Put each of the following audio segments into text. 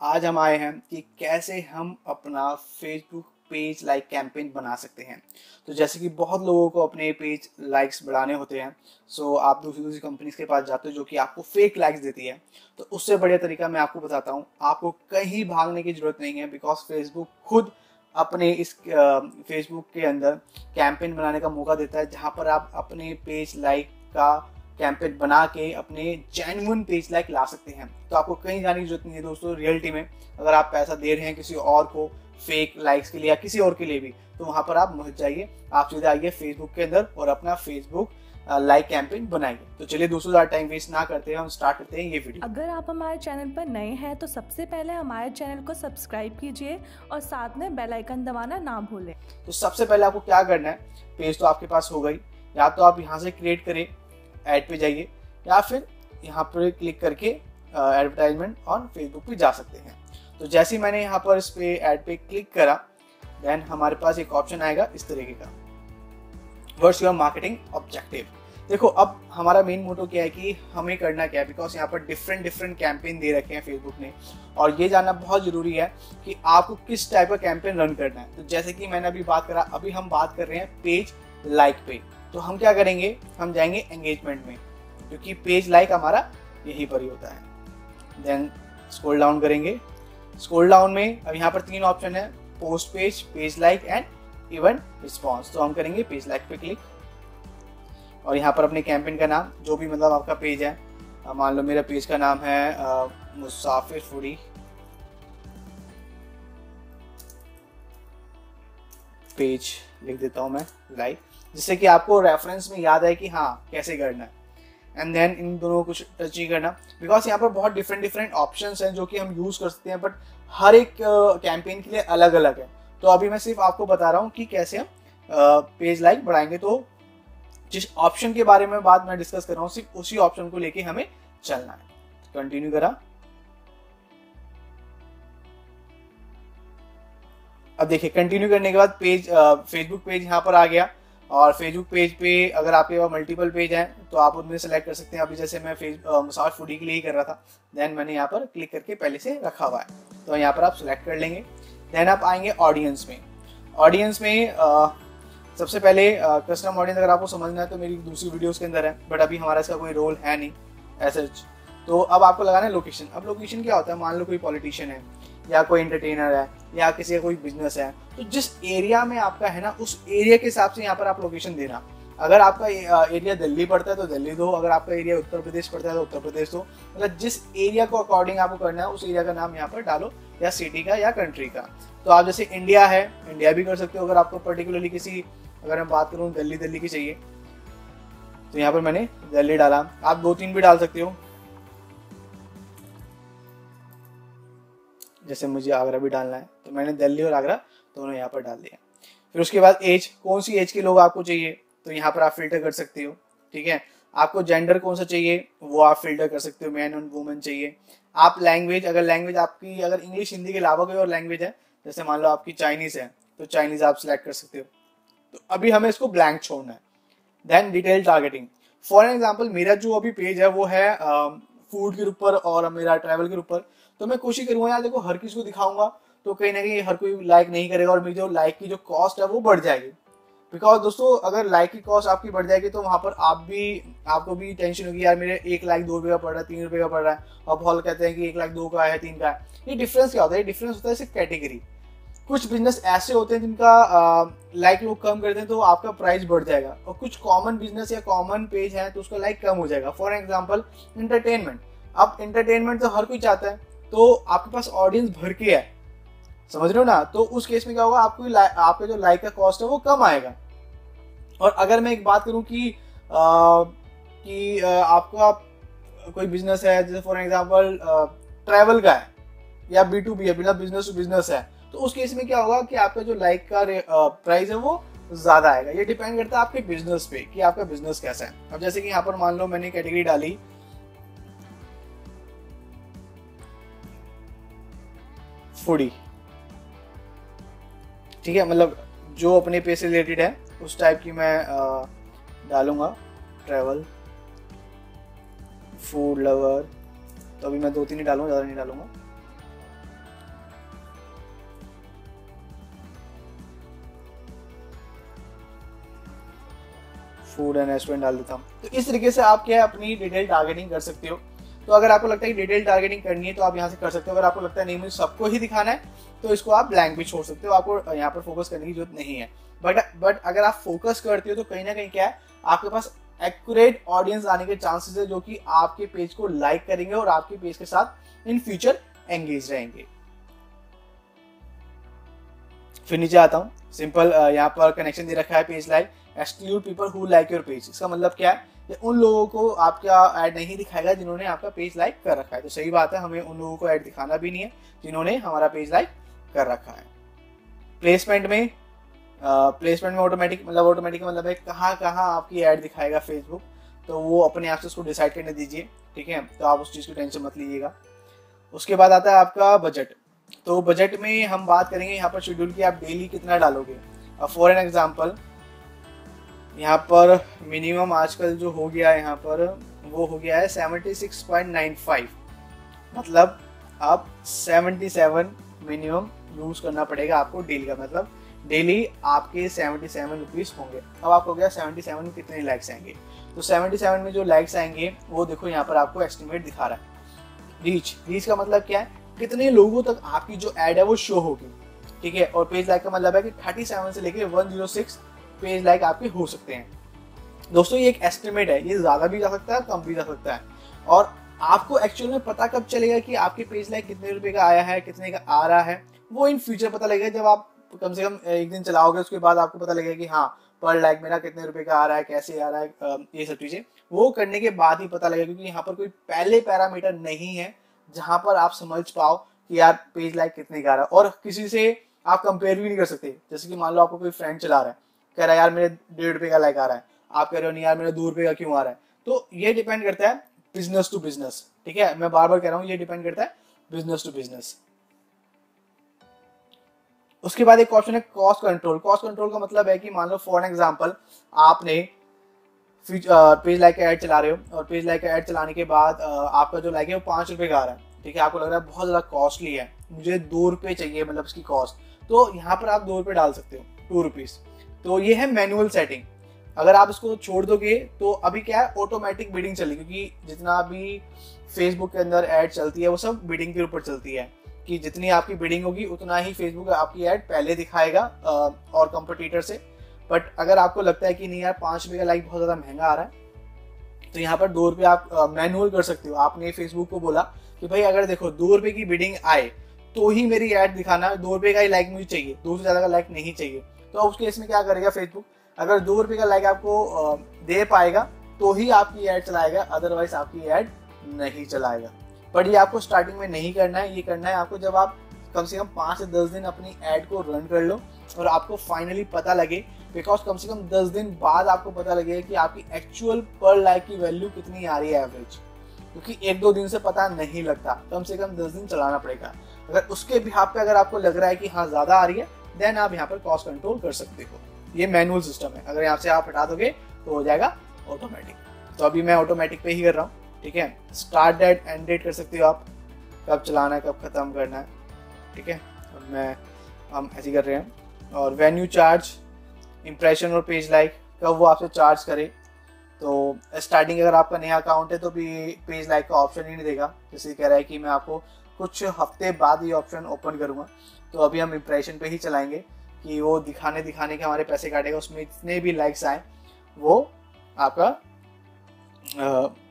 आज हम आए हैं कि कैसे हम अपना फेसबुक पेज लाइक कैंपेन बना सकते हैं। तो जैसे कि बहुत लोगों को अपने पेज लाइक्स बढ़ाने होते हैं, सो आप दूसरी दूसरी कंपनीज के पास जाते हो जो कि आपको फेक लाइक्स देती है। तो उससे बढ़िया तरीका मैं आपको बताता हूँ, आपको कहीं भागने की जरूरत नहीं है, बिकॉज फेसबुक खुद अपने इस फेसबुक के अंदर कैंपेन बनाने का मौका देता है, जहाँ पर आप अपने पेज लाइक का कैंपेन बना के अपने जेन्युइन पेज लाइक ला सकते हैं। तो आपको कहीं जाने की जरूरत नहीं है दोस्तों। रियलिटी में अगर आप पैसा दे रहे हैं किसी और को फेक लाइक्स के लिए या किसी और के लिए भी, तो वहां पर आप मत जाइए, आप सीधे आइए फेसबुक के अंदर और अपना फेसबुक लाइक कैंपेन बनाइए। तो चलिए दोस्तों, ज़्यादा टाइम वेस्ट ना करते हैं, हम स्टार्ट करते हैं ये वीडियो। अगर आप हमारे चैनल पर नए हैं तो सबसे पहले हमारे चैनल को सब्सक्राइब कीजिए और साथ में बेल आइकन दबाना ना भूलें। तो सबसे पहले आपको क्या करना है, पेज तो आपके पास हो गई, या तो आप यहाँ से क्रिएट करें, ऐड पे जाइए, या फिर यहाँ पर क्लिक करके एडवर्टाइजमेंट ऑन फेसबुक पे जा सकते हैं। तो जैसे ही मैंने यहाँ पर इस पे ऐड पे क्लिक करा, देन हमारे पास एक ऑप्शन आएगा इस तरीके का, व्हाट्स योर मार्केटिंग ऑब्जेक्टिव। देखो अब हमारा मेन मोटो क्या है कि हमें करना क्या है, बिकॉज यहाँ पर डिफरेंट कैंपेन दे रखे हैं फेसबुक ने, और ये जानना बहुत जरूरी है कि आपको किस टाइप का कैंपेन रन करना है। तो जैसे कि मैंने अभी बात करा, अभी हम बात कर रहे हैं पेज लाइक पे। तो हम क्या करेंगे, हम जाएंगे एंगेजमेंट में, क्योंकि पेज लाइक हमारा यहीं पर ही होता है। देन स्क्रॉल डाउन करेंगे, स्क्रॉल डाउन में अब यहाँ पर 3 ऑप्शन है, post page, page like and event response. तो हम करेंगे पेज लाइक पे क्लिक, और यहाँ पर अपने कैंपेन का नाम जो भी मतलब आपका पेज है, मान लो मेरा पेज का नाम है मुसाफिर फूडी पेज, लिख देता हूँ मैं लाइक, जिससे कि आपको रेफरेंस में याद आए कि हाँ कैसे करना है। एंड देन इन दोनों को कुछ टच नहीं करना, बिकॉज यहाँ पर बहुत डिफरेंट ऑप्शंस हैं जो कि हम यूज़ कर सकते हैं, बट हर एक कैंपेन के लिए अलग अलग है। तो अभी मैं सिर्फ आपको बता रहा हूँ कि कैसे हम पेज लाइक बढ़ाएंगे। तो जिस ऑप्शन के बारे में बात मैं डिस्कस कर रहा हूँ, सिर्फ उसी ऑप्शन को लेके हमें चलना है। कंटिन्यू करा, अब देखिए कंटिन्यू करने के बाद पेज फेसबुक पेज यहाँ पर आ गया, और फेसबुक पेज पे अगर आपके पास मल्टीपल पेज हैं तो आप उनमें सेलेक्ट कर सकते हैं। अभी जैसे मैं मसाज फूडी के लिए ही कर रहा था, देन मैंने यहाँ पर क्लिक करके पहले से रखा हुआ है, तो यहाँ पर आप सेलेक्ट कर लेंगे। देन आप आएंगे ऑडियंस में। ऑडियंस में सबसे पहले कस्टम ऑडियंस अगर आपको समझना है तो मेरी दूसरी वीडियोस के अंदर है, बट अभी हमारा इसका कोई रोल है नहीं ऐसा। तो अब आपको लगाना है लोकेशन। अब लोकेशन क्या होता है, मान लो कोई पॉलिटिशियन है या कोई एंटरटेनर है या किसी का कोई बिजनेस है, तो जिस एरिया में आपका है ना, उस एरिया के हिसाब से यहाँ पर आप लोकेशन देना। अगर आपका एरिया दिल्ली पड़ता है तो दिल्ली दो, अगर आपका एरिया उत्तर प्रदेश पड़ता है तो उत्तर प्रदेश दो। मतलब जिस एरिया को अकॉर्डिंग आपको करना है उस एरिया का नाम यहाँ पर डालो, या सिटी का या कंट्री का। तो आप जैसे इंडिया है, इंडिया भी कर सकते हो। अगर आपको पर्टिकुलरली किसी, अगर मैं बात करूँ दिल्ली की चाहिए, तो यहाँ पर मैंने दिल्ली डाला। आप 2-3 भी डाल सकते हो, जैसे मुझे आगरा भी डालना है तो मैंने दिल्ली और आगरा दोनों यहाँ पर डाल दिया। फिर उसके बाद एज, कौन सी एज के लोग आपको चाहिए तो यहाँ पर आप फिल्टर कर सकते हो। ठीक है, आपको जेंडर कौन सा चाहिए वो आप फिल्टर कर सकते हो, मैन और वुमेन चाहिए। आप लैंग्वेज, अगर लैंग्वेज आपकी अगर इंग्लिश हिंदी के अलावा कोई और लैंग्वेज है, जैसे मान लो आपकी चाइनीज है तो चाइनीज आप सिलेक्ट कर सकते हो। तो अभी हमें इसको ब्लैंक छोड़ना है। Then detail targeting, for example मेरा जो अभी पेज है वो है फूड के ऊपर और मेरा ट्रैवल के ऊपर। तो मैं कोशिश करूंगा यार, देखो हर किसी को दिखाऊंगा तो कहीं ना कहीं हर कोई लाइक नहीं करेगा, और मेरी जो लाइक की जो कॉस्ट है वो बढ़ जाएगी। बिकॉज दोस्तों अगर लाइक की कॉस्ट आपकी बढ़ जाएगी तो वहां पर आपको भी टेंशन होगी, यार मेरे 1 लाख 2 रुपये का पड़ रहा है, 3 रुपये का पड़ रहा है, और बहुत कहते हैं कि 1 लाख 2 का है, 3 का है। ये डिफरेंस क्या होता है, ये डिफरेंस होता है सिर्फ कैटेगरी। कुछ बिजनेस ऐसे होते हैं जिनका लाइक लोग कम करते हैं तो आपका प्राइस बढ़ जाएगा, और कुछ कॉमन बिजनेस या कॉमन पेज है तो उसका लाइक कम हो जाएगा। फॉर एग्जांपल एंटरटेनमेंट, अब एंटरटेनमेंट तो हर कोई चाहता है, तो आपके पास ऑडियंस भर के है, समझ रहे हो ना। तो उस केस में क्या होगा, आपका जो लाइक का कॉस्ट है वो कम आएगा। और अगर मैं एक बात करूं कि आपका कोई बिजनेस है, जैसे फॉर एग्जांपल ट्रैवल का है या B2B है, मतलब बिजनेस टू बिजनेस है, तो उस केस में क्या होगा कि आपका जो लाइक का प्राइस है वो ज्यादा आएगा। ये डिपेंड करता है आपके बिजनेस पे कि आपका बिजनेस कैसा है। अब जैसे कि यहाँ पर मान लो मैंने कैटेगरी डाली फूडी, ठीक है, मतलब जो अपने पे से रिलेटेड है उस टाइप की मैं डालूंगा, ट्रैवल, फूड लवर। तो अभी मैं 2-3 ही डालूंगा, ज़्यादा नहीं डालूंगा। फूड एंड रेस्टोरेंट डाल देता हूँ। तो इस तरीके से आप क्या है अपनी डिटेल टारगेटिंग कर सकते हो। तो अगर आपको लगता है कि डिटेल टारगेटिंग करनी है तो आप यहाँ से कर सकते हो। अगर आपको लगता है नहीं मुझे सबको ही दिखाना है तो इसको आप ब्लैंक भी छोड़ सकते हो, आपको यहाँ पर फोकस करने की जरूरत नहीं है। बट अगर आप फोकस करते हो तो कहीं ना कहीं क्या है आपके पास एक्यूरेट ऑडियंस आने के चांसेस है जो कि आपके पेज को लाइक करेंगे और आपके पेज के साथ इन फ्यूचर एंगेज रहेंगे। फिर नीचे आता हूँ, सिंपल यहाँ पर कनेक्शन दे रखा है page like exclude people who like your page. इसका मतलब क्या है कि उन लोगों को आपका ऐड नहीं दिखाएगा जिन्होंने आपका पेज लाइक कर रखा है। तो सही बात है, हमें उन लोगों को ऐड दिखाना भी नहीं है जिन्होंने हमारा पेज लाइक कर रखा है। प्लेसमेंट में ऑटोमेटिक मतलब है कहाँ कहाँ आपकी ऐड दिखाएगा फेसबुक, तो वो अपने आप से उसको डिसाइड करने दीजिए, ठीक है। तो आप उस चीज़ की टेंशन मत लीजिएगा। उसके बाद आता है आपका बजट। तो बजट में हम बात करेंगे यहाँ पर शेड्यूल की आप डेली कितना डालोगे। अब फॉर एन एग्जांपल यहाँ पर मिनिमम आजकल जो हो गया है यहाँ पर वो हो गया है 76.95, मतलब आप 77 मिनिमम यूज करना पड़ेगा आपको डेली का, मतलब डेली आपके 77 रुपीज़ होंगे। अब आपको क्या 77 में कितने लाइक्स आएंगे, तो 77 में जो लाइक्स आएंगे वो देखो यहाँ पर आपको एस्टिमेट दिखा रहा है। रीच का मतलब क्या है, कितने लोगों तक आपकी जो ऐड है वो शो होगी, ठीक है। और पेज लाइक का मतलब है कि 37 से लेके 106 पेज लाइक आपके हो सकते हैं। दोस्तों ये एक एस्टिमेट है, ये ज्यादा भी जा सकता है कम भी जा सकता है। और आपको एक्चुअल में पता कब चलेगा कि आपके पेज लाइक कितने रुपए का आया है, कितने का आ रहा है, वो इन फ्यूचर पता लगेगा जब आप कम से कम एक दिन चलाओगे, उसके बाद आपको पता लगेगा कि हाँ पर लाइक मेरा कितने रुपए का आ रहा है, कैसे आ रहा है, ये सब चीजें वो करने के बाद ही पता लगेगा। क्योंकि यहाँ पर कोई पहले पैरामीटर नहीं है जहां पर आप समझ पाओ कि यार पेज लाइक कितने का आ रहा है। और किसी से आप कंपेयर भी नहीं कर सकते। जैसे कि मान लो आपको कोई फ्रेंड चला रहा है, कह रहा है यार मेरे 1.5 रुपए का लाइक आ रहा है, आप कह रहे हो नहीं यार मेरे 2 रुपए का क्यों आ रहा है। तो ये डिपेंड करता है बिजनेस टू बिजनेस, ठीक है। मैं बार बार कह रहा हूँ ये डिपेंड करता है बिजनेस टू बिजनेस। उसके बाद एक ऑप्शन है कॉस्ट कंट्रोल। कॉस्ट कंट्रोल का मतलब है कि मान लो फॉर एग्जांपल आपने पेज लाइक का ऐड चला रहे हो और पेज लाइक का ऐड चलाने के बाद आपका जो लाइक है वो 5 रुपए का आ रहा है, ठीक है। आपको लग रहा है बहुत ज्यादा कॉस्टली है, मुझे 2 रुपए चाहिए मतलब इसकी कॉस्ट, तो यहाँ पर आप 2 रुपए डाल सकते हो, 2 रुपीज। तो ये है मैनुअल सेटिंग। अगर आप इसको छोड़ दोगे तो अभी क्या है ऑटोमेटिक बिडिंग चलेगी, क्योंकि जितना भी फेसबुक के अंदर ऐड चलती है वो सब बिडिंग के ऊपर चलती है कि जितनी आपकी बिडिंग होगी उतना ही फेसबुक आपकी ऐड पहले दिखाएगा और कंपटीटर से। बट अगर आपको लगता है कि नहीं यार 5 रुपए का लाइक बहुत ज्यादा महंगा आ रहा है तो यहाँ पर 2 रुपए आप मैनुअल कर सकते हो। आपने फेसबुक को बोला कि भाई अगर देखो 2 रुपए की बिडिंग आए तो ही मेरी ऐड दिखाना, 2 रुपए का ही लाइक मुझे चाहिए, 2 से ज्यादा का लाइक नहीं चाहिए। तो उस केस में क्या करेगा फेसबुक, अगर 2 रुपए का लाइक आपको दे पाएगा तो ही आपकी ऐड चलाएगा, अदरवाइज आपकी ऐड नहीं चलाएगा। बट ये आपको स्टार्टिंग में नहीं करना है, ये करना है आपको जब आप कम से कम 5 से 10 दिन अपनी ऐड को रन कर लो और आपको फाइनली पता लगे, बिकॉज कम से कम 10 दिन बाद आपको पता लगेगा कि आपकी एक्चुअल पर लाइक की वैल्यू कितनी आ रही है एवरेज, क्योंकि 1-2 दिन से पता नहीं लगता, कम से कम 10 दिन चलाना पड़ेगा। अगर उसके बिहाफ पे अगर आपको लग रहा है कि हाँ ज्यादा आ रही है देन आप यहाँ पर कॉस्ट कंट्रोल कर सकते हो। ये मैनुअल सिस्टम है, अगर यहाँ से आप हटा दोगे तो हो जाएगा ऑटोमेटिक। तो अभी मैं ऑटोमेटिक पे ही कर रहा हूँ, ठीक है। स्टार्ट डेट एंड डेट कर सकते हो आप, कब चलाना है कब खत्म करना है, ठीक है। हम ऐसे कर रहे हैं। और वेन्यू चार्ज, इंप्रेशन और पेज लाइक कब वो आपसे चार्ज करे। तो स्टार्टिंग अगर आपका नया अकाउंट है तो भी पेज लाइक का ऑप्शन ही नहीं देगा, जैसे कह रहा है कि मैं आपको कुछ हफ्ते बाद ये ऑप्शन ओपन करूँगा। तो अभी हम इंप्रेशन पे ही चलाएंगे कि वो दिखाने के हमारे पैसे काटेगा, उसमें इतने भी लाइक्स आए वो आपका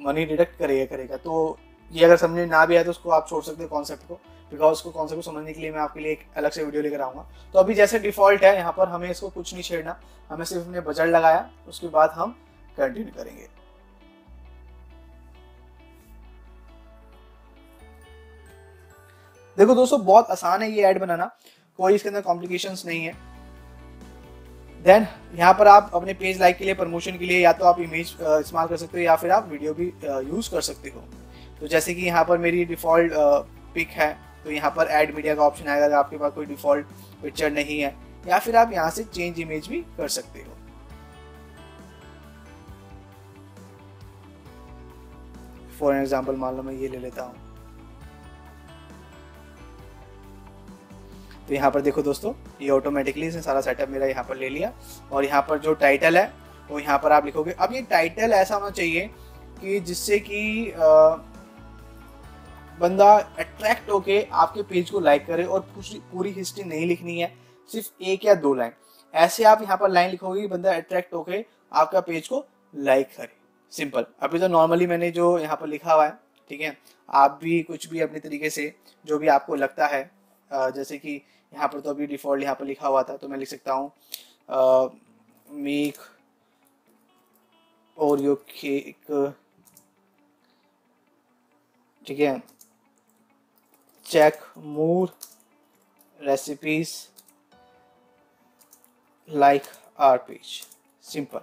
मनी डिडक्ट करेगा। तो ये अगर समझ ना भी आए तो उसको आप छोड़ सकते हो कॉन्सेप्ट को, बिकॉज उसको कॉन्सेप्ट को समझने के लिए मैं आपके लिए एक अलग से वीडियो लेकर आऊँगा। तो अभी जैसे डिफॉल्ट है यहाँ पर हमें इसको कुछ नहीं छेड़ना, हमें सिर्फ अपने बजट लगाया, उसके बाद हम कंटिन्यू करेंगे। देखो दोस्तों बहुत आसान है ये ऐड बनाना, कोई इसके अंदर कॉम्प्लिकेशंस नहीं है। देन यहाँ पर आप अपने पेज लाइक के लिए प्रमोशन के लिए या तो आप इमेज इस्तेमाल कर सकते हो या फिर आप वीडियो भी यूज कर सकते हो। तो जैसे कि यहाँ पर मेरी डिफॉल्ट पिक है तो यहाँ पर ऐड मीडिया का ऑप्शन आएगा अगर आपके पास कोई डिफॉल्ट पिक्चर नहीं है, या फिर आप यहाँ से चेंज इमेज भी कर सकते हो। फॉर एग्जाम्पल मान लो मैं ये ले लेता हूँ। तो यहाँ पर देखो दोस्तों ये ऑटोमेटिकली इसने सारा सेटअप मेरा यहाँ पर ले लिया और यहाँ पर जो टाइटल है तो यहाँ पर आप लिखोगे। अब ये टाइटल ऐसा होना चाहिए कि जिससे कि बंदा अट्रैक्ट होके आपके पेज को लाइक करे, और पूरी हिस्ट्री नहीं लिखनी है, सिर्फ 1 या 2 लाइन ऐसे आप यहाँ पर लाइन लिखोगे कि बंदा अट्रैक्ट होके आपका पेज को लाइक करे। सिंपल। अभी तो नॉर्मली मैंने जो यहाँ पर लिखा हुआ है, ठीक है, आप भी कुछ भी अपने तरीके से जो भी आपको लगता है, जैसे कि यहाँ पर तो अभी डिफॉल्ट यहाँ पर लिखा हुआ था, तो मैं लिख सकता हूँ मेक ओरियो केक, ठीक है, check more recipes like our page. Simple,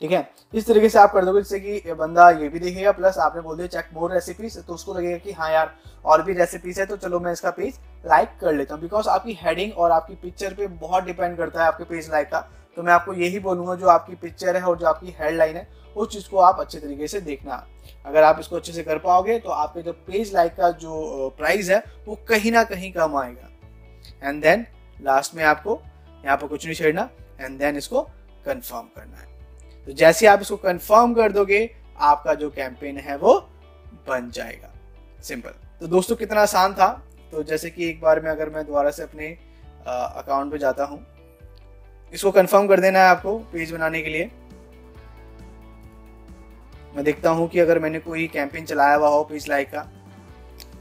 ठीक है। इस तरीके से आप कर दोगे जिससे कि बंदा ये भी देखेगा, प्लस आपने बोल दिया चेक मोर रेसिपीज, तो उसको लगेगा कि हाँ यार और भी रेसिपीज है, तो चलो मैं इसका पेज लाइक कर लेता हूँ। बिकॉज आपकी हेडिंग और आपकी पिक्चर पे बहुत डिपेंड करता है आपके पेज लाइक का। तो मैं आपको यही बोलूंगा, जो आपकी पिक्चर है और जो आपकी हेडलाइन है उस चीज को आप अच्छे तरीके से देखना। अगर आप इसको अच्छे से कर पाओगे तो आपके जो पेज लाइक का जो प्राइस है वो कहीं ना कहीं कम आएगा। एंड देन लास्ट में आपको यहाँ पर कुछ नहीं छेड़ना, एंड देन इसको कंफर्म करना है। तो जैसे आप इसको कंफर्म कर दोगे आपका जो कैंपेन है वो बन जाएगा। सिंपल। तो दोस्तों कितना आसान था। तो जैसे कि एक बार में अगर मैं दोबारा से अपने अकाउंट पे जाता हूँ, इसको कंफर्म कर देना है आपको पेज बनाने के लिए। मैं देखता हूँ कि अगर मैंने कोई कैंपेन चलाया हुआ हो पेज लाइक का,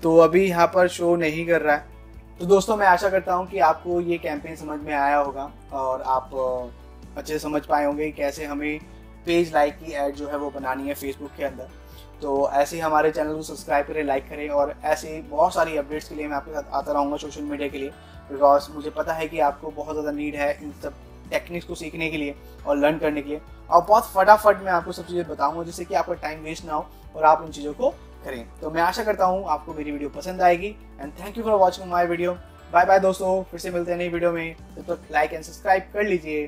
तो अभी यहाँ पर शो नहीं कर रहा है। तो दोस्तों मैं आशा करता हूँ कि आपको ये कैंपेन समझ में आया होगा और आप अच्छे से समझ पाए होंगे कैसे हमें पेज लाइक की ऐड जो है वो बनानी है फेसबुक के अंदर। तो ऐसे ही हमारे चैनल को सब्सक्राइब करें, लाइक करें, और ऐसे बहुत सारी अपडेट्स के लिए मैं आपके साथ आता रहूँगा सोशल मीडिया के लिए। बिकॉज मुझे पता है कि आपको बहुत ज़्यादा नीड है इन सब टेक्निक्स को सीखने के लिए और लर्न करने के लिए, और बहुत फटाफट मैं आपको सब चीज़ें बताऊँगा जिससे कि आपका टाइम वेस्ट ना हो और आप उन चीज़ों को करें। तो मैं आशा करता हूँ आपको मेरी वीडियो पसंद आएगी। And thank you for watching my video. Bye bye दोस्तों, फिर से मिलते हैं नई वीडियो में। तब तक लाइक एंड सब्सक्राइब कर लीजिए।